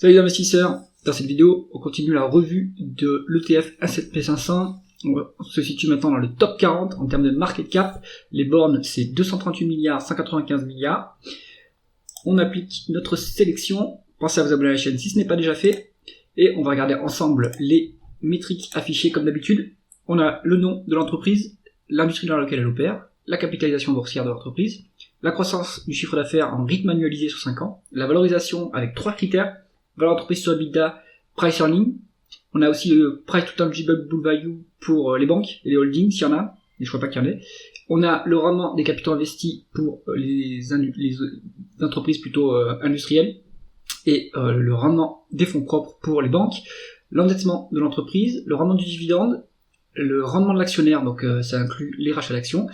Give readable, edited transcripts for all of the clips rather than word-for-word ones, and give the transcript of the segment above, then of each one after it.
Salut les investisseurs, dans cette vidéo on continue la revue de l'ETF A7P500. On se situe maintenant dans le top 40 en termes de market cap. Les bornes c'est 238 milliards, 195 milliards. On applique notre sélection, pensez à vous abonner à la chaîne si ce n'est pas déjà fait. Et on va regarder ensemble les métriques affichées comme d'habitude. On a le nom de l'entreprise, l'industrie dans laquelle elle opère, la capitalisation boursière de l'entreprise, la croissance du chiffre d'affaires en rythme annualisé sur 5 ans, la valorisation avec 3 critères, valeur d'entreprise sur EBITDA, price earning. On a aussi le price to tangible book value pour les banques et les holdings, s'il y en a, et je crois pas qu'il y en ait. On a le rendement des capitaux investis pour les entreprises plutôt industrielles, et le rendement des fonds propres pour les banques, l'endettement de l'entreprise, le rendement du dividende, le rendement de l'actionnaire, donc ça inclut les rachats d'actions,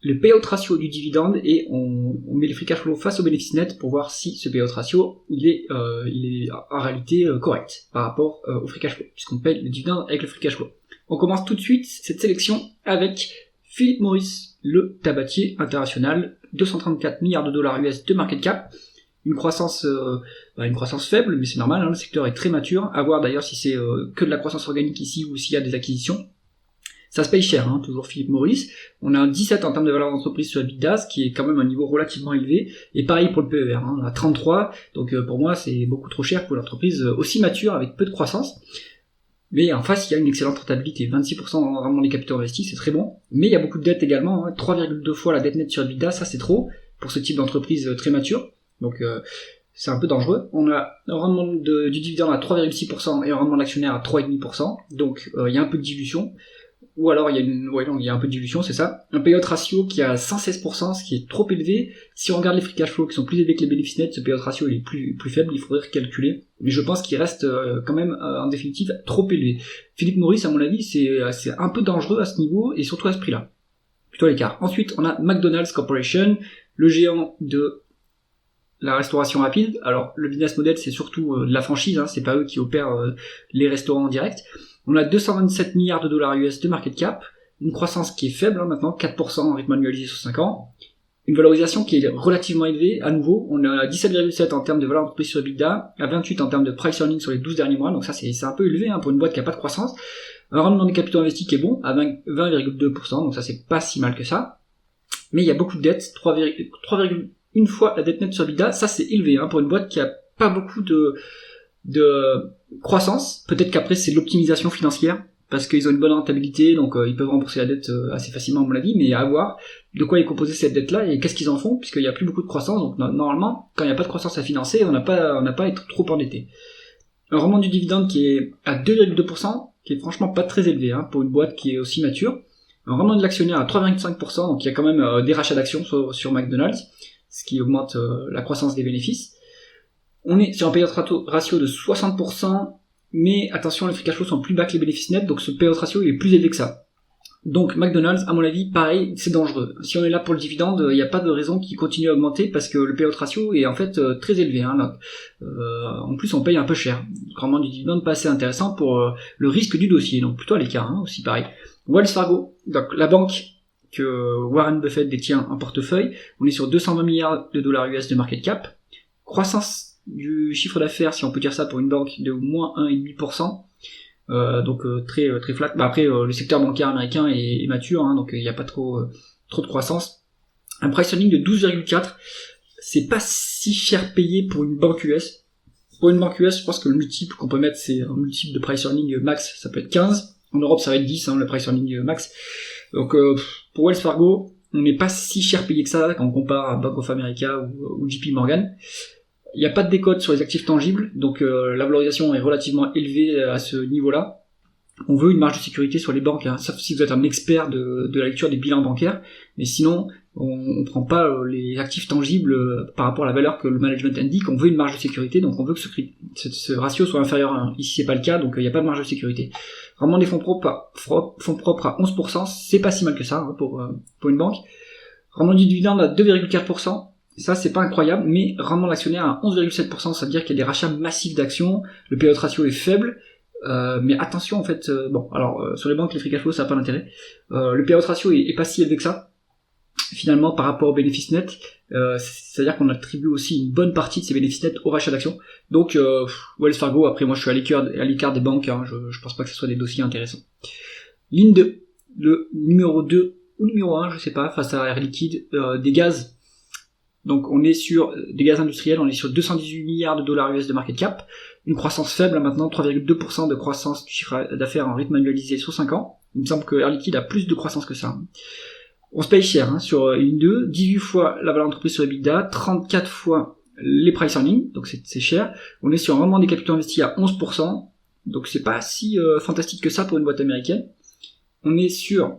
le payout ratio du dividende, et on met le free cash flow face au bénéfice net pour voir si ce payout ratio il est en réalité correct par rapport au free cash flow, puisqu'on paye le dividende avec le free cash flow. On commence tout de suite cette sélection avec Philip Morris, le tabatier international, 234 milliards de dollars US de market cap, une croissance faible, mais c'est normal, hein, le secteur est très mature, à voir d'ailleurs si c'est que de la croissance organique ici ou s'il y a des acquisitions. Ça se paye cher, hein, toujours Philip Morris. On a un 17 en termes de valeur d'entreprise sur EBITDA, ce qui est quand même un niveau relativement élevé. Et pareil pour le PER, hein, on a 33. Donc pour moi, c'est beaucoup trop cher pour une entreprise aussi mature avec peu de croissance. Mais en face, il y a une excellente rentabilité. 26% en rendement des capitaux investis, c'est très bon. Mais il y a beaucoup de dettes également, hein, 3,2 fois la dette nette sur EBITDA, ça c'est trop pour ce type d'entreprise très mature. Donc c'est un peu dangereux. On a un rendement du dividende à 3,6% et un rendement de l'actionnaire à 3,5%. Donc il y a un peu de dilution. Ou alors il y a un peu de dilution, c'est ça. Un payout ratio qui est à 116%, ce qui est trop élevé. Si on regarde les free cash flow qui sont plus élevés que les bénéfices nets, ce payout ratio il est plus faible, il faudrait calculer. Mais je pense qu'il reste quand même en définitive trop élevé. Philip Morris, à mon avis, c'est un peu dangereux à ce niveau et surtout à ce prix-là. Plutôt à l'écart. Ensuite, on a McDonald's Corporation, le géant de la restauration rapide. Alors le business model c'est surtout de la franchise, hein, c'est pas eux qui opèrent les restaurants en direct. On a 227 milliards de dollars US de market cap, une croissance qui est faible, hein, maintenant, 4% en rythme annualisé sur 5 ans, une valorisation qui est relativement élevée, à nouveau, on a 17,7 en termes de valeur d'entreprise sur EBITDA, à 28 en termes de price earning sur les 12 derniers mois, donc ça c'est un peu élevé, hein, pour une boîte qui a pas de croissance, un rendement des capitaux investis qui est bon, à 20,2%, donc ça c'est pas si mal que ça, mais il y a beaucoup de dettes, 3,1 fois la dette nette sur EBITDA, ça c'est élevé, hein, pour une boîte qui a pas beaucoup de croissance. Peut-être qu'après c'est de l'optimisation financière parce qu'ils ont une bonne rentabilité, donc ils peuvent rembourser la dette assez facilement à mon avis, mais à voir de quoi est composée cette dette là et qu'est-ce qu'ils en font, puisqu'il n'y a plus beaucoup de croissance, donc normalement quand il n'y a pas de croissance à financer, on n'a pas à être trop endetté. Un rendement du dividende qui est à 2,2%, qui est franchement pas très élevé, hein, pour une boîte qui est aussi mature. Un rendement de l'actionnaire à 3,5%, donc il y a quand même des rachats d'actions sur McDonald's, ce qui augmente la croissance des bénéfices. On est sur un payout ratio de 60%, mais attention, les free cash flow sont plus bas que les bénéfices nets, donc ce payout ratio il est plus élevé que ça. Donc McDonald's, à mon avis, pareil, c'est dangereux. Si on est là pour le dividende, il n'y a pas de raison qu'il continue à augmenter parce que le payout ratio est en fait très élevé. Hein, là. En plus, on paye un peu cher. Le rendement du dividende pas assez intéressant pour le risque du dossier, donc plutôt à l'écart, hein, aussi pareil. Wells Fargo, donc la banque que Warren Buffett détient en portefeuille, on est sur 220 milliards de dollars US de market cap, croissance du chiffre d'affaires, si on peut dire ça pour une banque, de moins 1,5%, donc très flat. Bah après le secteur bancaire américain est mature, hein, donc il n'y a pas trop de croissance. Un price earning de 12,4, c'est pas si cher payé pour une banque US. Pour une banque US, je pense que le multiple qu'on peut mettre, c'est un multiple de price earning max, ça peut être 15. En Europe, ça va être 10, hein, le price earning max. Donc pour Wells Fargo, on n'est pas si cher payé que ça quand on compare à Bank of America ou JP Morgan. Il n'y a pas de décote sur les actifs tangibles, donc la valorisation est relativement élevée à ce niveau-là. On veut une marge de sécurité sur les banques, hein, sauf si vous êtes un expert de la lecture des bilans bancaires, mais sinon on prend pas les actifs tangibles par rapport à la valeur que le management indique. On veut une marge de sécurité, donc on veut que ce ratio soit inférieur à 1. Ici c'est pas le cas, donc il n'y a pas de marge de sécurité. Rendement des fonds propres à 11%, c'est pas si mal que ça, hein, pour une banque. Rendement du dividende à 2,4%. Ça, c'est pas incroyable, mais rendement de l'actionnaire à 11,7%, ça veut dire qu'il y a des rachats massifs d'actions, le payout ratio est faible, mais attention, en fait, sur les banques, les free cash flow, ça n'a pas d'intérêt. Le payout ratio est pas si élevé que ça. finalement par rapport aux bénéfices nets, c'est-à-dire qu'on attribue aussi une bonne partie de ces bénéfices nets au rachat d'actions. Donc Wells Fargo, après moi je suis à l'écart des banques, hein, je pense pas que ce soit des dossiers intéressants. Ligne 2, le numéro 2 ou numéro 1, je sais pas, face à Air Liquide, des gaz. Donc on est sur des gaz industriels, on est sur 218 milliards de dollars US de market cap, une croissance faible maintenant, 3,2% de croissance du chiffre d'affaires en rythme annualisé sur 5 ans. Il me semble que Air Liquide a plus de croissance que ça. On se paye cher hein, sur une 2, 18 fois la valeur d'entreprise sur EBITDA, 34 fois les price earnings, donc c'est cher. On est sur un rendement des capitaux investis à 11%, donc c'est pas si fantastique que ça pour une boîte américaine. On est sur...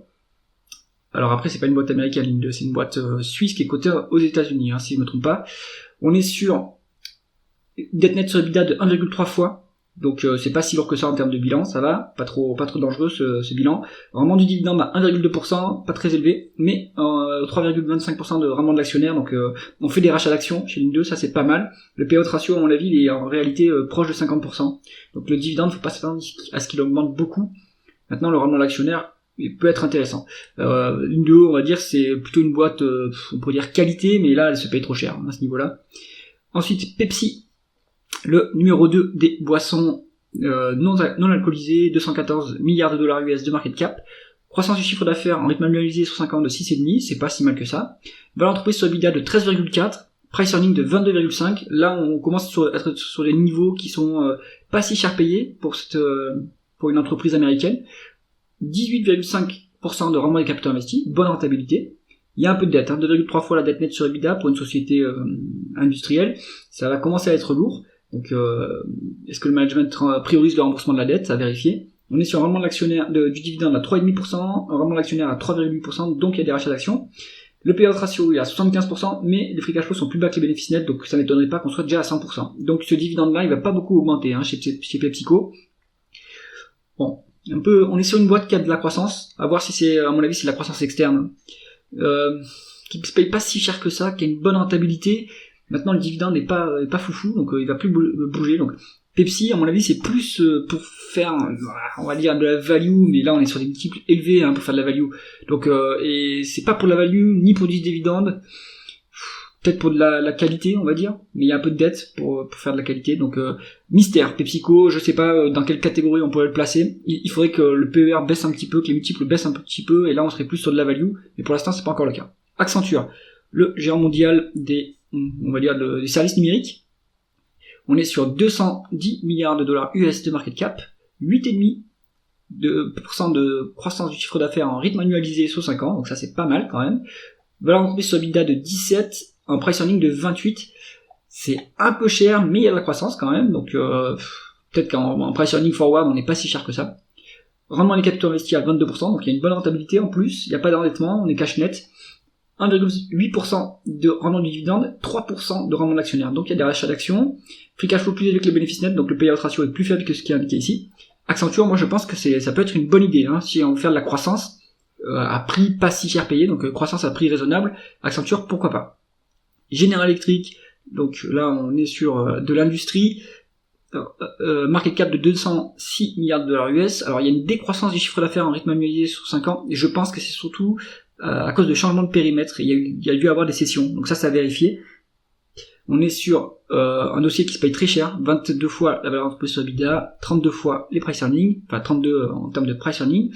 Alors après c'est pas une boîte américaine, ligne 2, c'est une boîte suisse qui est cotée aux États-Unis, hein, si je me trompe pas. On est sur dette nette sur EBITDA de 1,3 fois. Donc c'est pas si lourd que ça en termes de bilan, ça va, pas trop dangereux ce bilan. Rendement du dividende à 1,2%, pas très élevé, mais 3,25% de rendement de l'actionnaire, donc on fait des rachats d'actions chez Ligne 2, ça c'est pas mal. Le payout ratio à mon avis il est en réalité proche de 50%, donc le dividende faut pas s'attendre à ce qu'il augmente beaucoup. Maintenant le rendement de l'actionnaire il peut être intéressant. Ligne 2 on va dire c'est plutôt une boîte, on pourrait dire qualité, mais là elle se paye trop cher à ce niveau-là. Ensuite Pepsi, le numéro 2 des boissons non alcoolisées, 214 milliards de dollars US de market cap, croissance du chiffre d'affaires en rythme annualisé sur 5 ans de 6,5, c'est pas si mal que ça, valeur d'entreprise sur EBITDA de 13,4, price earning de 22,5, là on commence à être sur des niveaux qui sont pas si cher payés pour une entreprise américaine, 18,5% de rendement des capitaux investis, bonne rentabilité. Il y a un peu de dette, hein, 2,3 fois la dette nette sur EBITDA pour une société industrielle, ça va commencer à être lourd. Donc, est-ce que le management priorise le remboursement de la dette? À vérifier. On est sur un rendement de l'actionnaire du dividende à 3,5%, un rendement de l'actionnaire à 3,8%, donc il y a des rachats d'actions. Le payout ratio est à 75%, mais les free cash flow sont plus bas que les bénéfices nets, donc ça m'étonnerait pas qu'on soit déjà à 100%. Donc ce dividende-là, il va pas beaucoup augmenter hein, chez PepsiCo. Bon, on est sur une boîte qui a de la croissance, à voir si c'est, à mon avis, c'est de la croissance externe, qui se paye pas si cher que ça, qui a une bonne rentabilité. Maintenant le dividende n'est pas foufou, donc il va plus bouger. Donc Pepsi, à mon avis, c'est plus pour faire, on va dire, de la value, mais là on est sur des multiples élevés hein, pour faire de la value. Donc et c'est pas pour la value ni pour du dividende, peut-être pour de la qualité, on va dire, mais il y a un peu de dette pour faire de la qualité. Donc mystère, PepsiCo, je sais pas dans quelle catégorie on pourrait le placer. Il faudrait que le PER baisse un petit peu, que les multiples baissent un petit peu, et là on serait plus sur de la value. Mais pour l'instant c'est pas encore le cas. Accenture, le géant mondial on va dire des services numériques. On est sur 210 milliards de dollars US de market cap, 8,5% de croissance du chiffre d'affaires en rythme annualisé sur 5 ans, donc ça c'est pas mal quand même. Valeur d'entreprise sur EBITDA de 17, un price earning de 28. C'est un peu cher, mais il y a de la croissance quand même, donc peut-être qu'en price earning forward on n'est pas si cher que ça. Rendement des capitaux investis à 22%, donc il y a une bonne rentabilité en plus, il n'y a pas d'endettement, on est cash net. 1,8% de rendement du dividende, 3% de rendement de l'actionnaire. Donc il y a des rachats d'actions, free cash flow plus élevé que les bénéfices nets, donc le payout ratio est plus faible que ce qui est indiqué ici. Accenture, moi je pense que ça peut être une bonne idée, hein, si on veut faire de la croissance à prix pas si cher payé, donc croissance à prix raisonnable, Accenture pourquoi pas. General Electric, donc là on est sur de l'industrie, market cap de 206 milliards de dollars US, alors il y a une décroissance du chiffre d'affaires en rythme annualisé sur 5 ans, et je pense que c'est surtout à cause de changement de périmètre, il y a dû avoir des cessions, donc ça à vérifier. On est sur un dossier qui se paye très cher, 22 fois la valeur d'entreprise sur EBITDA, 32 fois les price earnings, enfin 32 en termes de price earnings,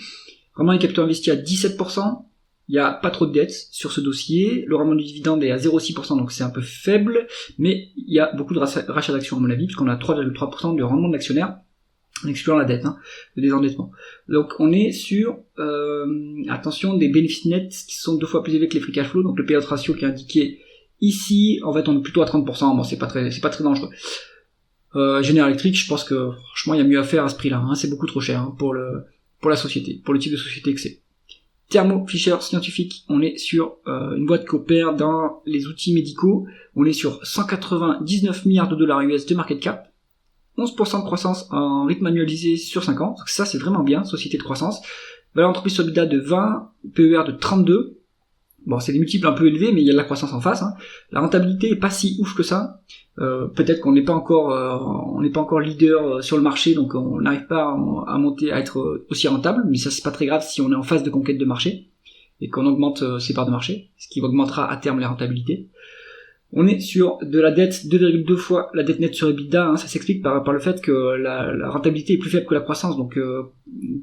rendement des capitaux investis à 17%, il n'y a pas trop de dettes sur ce dossier, le rendement du dividende est à 0,6%, donc c'est un peu faible, mais il y a beaucoup de rachats d'actions à mon avis, puisqu'on a 3,3% de rendement de l'actionnaire, en excluant la dette, le désendettement. Donc on est sur, attention, des bénéfices nets qui sont 2 fois plus élevés que les free cash flow, donc le payout ratio qui est indiqué ici, en fait on est plutôt à 30%, bon c'est pas très dangereux. General Electric, je pense que franchement il y a mieux à faire à ce prix-là, hein, c'est beaucoup trop cher hein, pour la société, pour le type de société que c'est. Thermo Fisher Scientific, on est sur une boîte qui opère dans les outils médicaux, on est sur 199 milliards de dollars US de market cap, 11% de croissance en rythme annualisé sur 5 ans, donc ça c'est vraiment bien, société de croissance. Valeur d'entreprise sur EBITDA de 20, PER de 32, bon c'est des multiples un peu élevés mais il y a de la croissance en face, hein. La rentabilité est pas si ouf que ça, peut-être qu'on n'est pas encore leader sur le marché, donc on n'arrive pas à monter à être aussi rentable, mais ça c'est pas très grave si on est en phase de conquête de marché. et qu'on augmente ses parts de marché, ce qui augmentera à terme les rentabilités. On est sur de la dette 2,2 fois la dette nette sur EBITDA, ça s'explique par le fait que la rentabilité est plus faible que la croissance, donc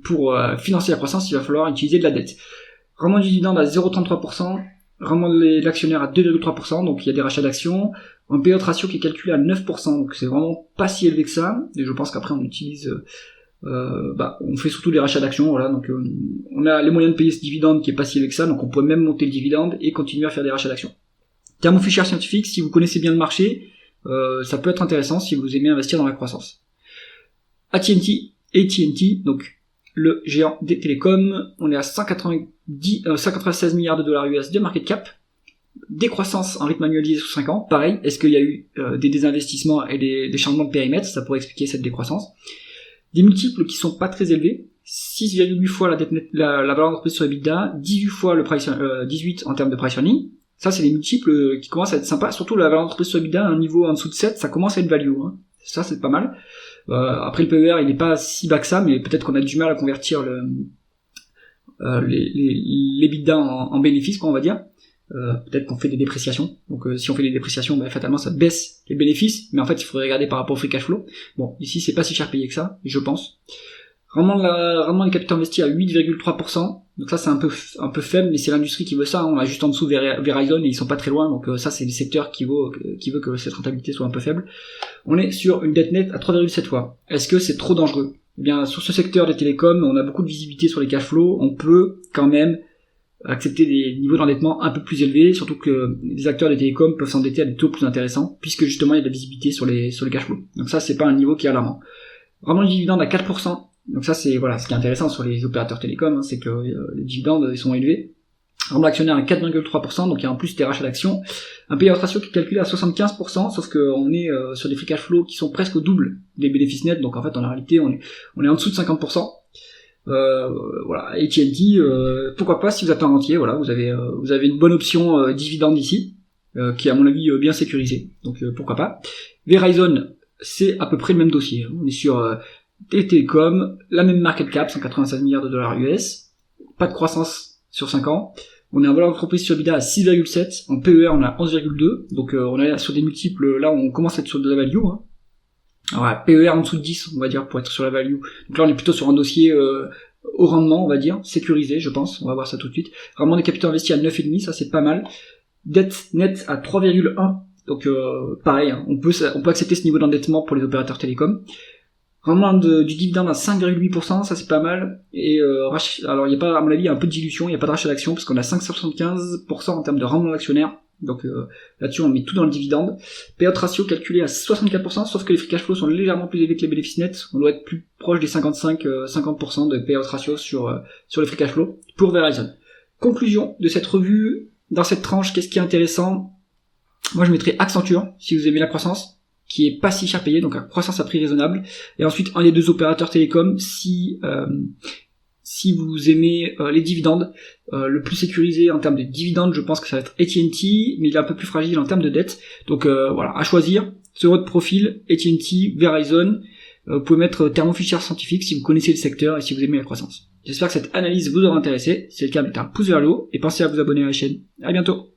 pour financer la croissance, il va falloir utiliser de la dette. Rendement du dividende à 0,33%, rendement de l'actionnaire à 2,3%, donc il y a des rachats d'actions, un payout ratio qui est calculé à 9%, donc c'est vraiment pas si élevé que ça, et je pense qu'après on utilise... on fait surtout les rachats d'actions, voilà, donc on a les moyens de payer ce dividende qui est pas si élevé que ça, donc on pourrait même monter le dividende et continuer à faire des rachats d'actions. Thermo-Fisher Scientific, si vous connaissez bien le marché, ça peut être intéressant si vous aimez investir dans la croissance. AT&T, donc le géant des télécoms, on est à 196 milliards de dollars US de market cap, décroissance en rythme annualisé sur 5 ans, pareil, est-ce qu'il y a eu des désinvestissements et des changements de périmètre, ça pourrait expliquer cette décroissance. Des multiples qui sont pas très élevés, 6,8 fois la dette nette, la valeur d'entreprise sur EBITDA, 18 fois le price, 18 en termes de price earning. Ça, c'est des multiples qui commencent à être sympas, surtout la valeur d'entreprise sur EBITDA à un niveau en dessous de 7, ça commence à être value, hein. Ça, c'est pas mal. Après, le PER, il est pas si bas que ça, mais peut-être qu'on a du mal à convertir l'EBITDA en bénéfices, quoi, on va dire. Peut-être qu'on fait des dépréciations. Donc, si on fait des dépréciations, fatalement, ça baisse les bénéfices, mais en fait, il faudrait regarder par rapport au free cash flow. Bon, ici, c'est pas si cher payé que ça, je pense. Rendement des capitaux investis à 8,3%. Donc ça, c'est un peu faible, mais c'est l'industrie qui veut ça. On a juste en dessous Verizon et ils sont pas très loin. Donc ça, c'est le secteur qui veut que cette rentabilité soit un peu faible. On est sur une dette nette à 3,7 fois. Est-ce que c'est trop dangereux? Eh bien, sur ce secteur des télécoms, on a beaucoup de visibilité sur les cash flows. On peut quand même accepter des niveaux d'endettement un peu plus élevés, surtout que les acteurs des télécoms peuvent s'endetter à des taux plus intéressants, puisque justement, il y a de la visibilité sur les cash flows. Donc ça, c'est pas un niveau qui est alarmant. Rendement du dividende à 4%. Donc ça, c'est voilà, ce qui est intéressant sur les opérateurs télécoms, c'est que les dividendes ils sont élevés. Rendement actionnaire à 4,3%, donc il y a en plus des rachats d'actions. Un payout ratio qui est calculé à 75%, sauf qu'on est sur des free cash flow qui sont presque au double des bénéfices nets, donc en fait en réalité on est en dessous de 50%. Voilà, AT&T, pourquoi pas si vous êtes un rentier, voilà, vous avez une bonne option dividende ici, qui est à mon avis bien sécurisée, donc pourquoi pas. Verizon, c'est à peu près le même dossier, on est sur des télécoms, la même market cap, 196 milliards de dollars US, pas de croissance sur 5 ans, on est en valeur d'entreprise sur EBITDA à 6,7, en PER on a 11,2, donc on est sur des multiples, là on commence à être sur de la value, hein. Alors PER en dessous de 10, on va dire, pour être sur la value, donc là on est plutôt sur un dossier au rendement, on va dire, sécurisé je pense, on va voir ça tout de suite, rendement des capitaux investis à 9,5, ça c'est pas mal, dette nette à 3,1, donc pareil, hein, on peut accepter ce niveau d'endettement pour les opérateurs télécoms. Rendement du dividende à 5,8%, ça c'est pas mal. Et alors il y a pas, à mon avis, il y a un peu de dilution, il y a pas de rachat d'actions parce qu'on a 5,75% en termes de rendement d'actionnaire. Donc là-dessus on met tout dans le dividende. Payout ratio calculé à 64%, sauf que les free cash flows sont légèrement plus élevés que les bénéfices nets. On doit être plus proche des 50% de payout ratio sur les free cash flows pour Verizon. Conclusion de cette revue, dans cette tranche, qu'est-ce qui est intéressant? Moi je mettrais Accenture, si vous aimez la croissance, qui est pas si cher payé, donc à croissance à prix raisonnable. Et ensuite, un des deux opérateurs télécoms, si vous aimez les dividendes, le plus sécurisé en termes de dividendes, je pense que ça va être AT&T, mais il est un peu plus fragile en termes de dette. Donc voilà, à choisir, sur votre profil, AT&T, Verizon, vous pouvez mettre Thermo Fisher Scientific si vous connaissez le secteur et si vous aimez la croissance. J'espère que cette analyse vous aura intéressé. Si c'est le cas, mettez un pouce vers le haut et pensez à vous abonner à la chaîne. À bientôt.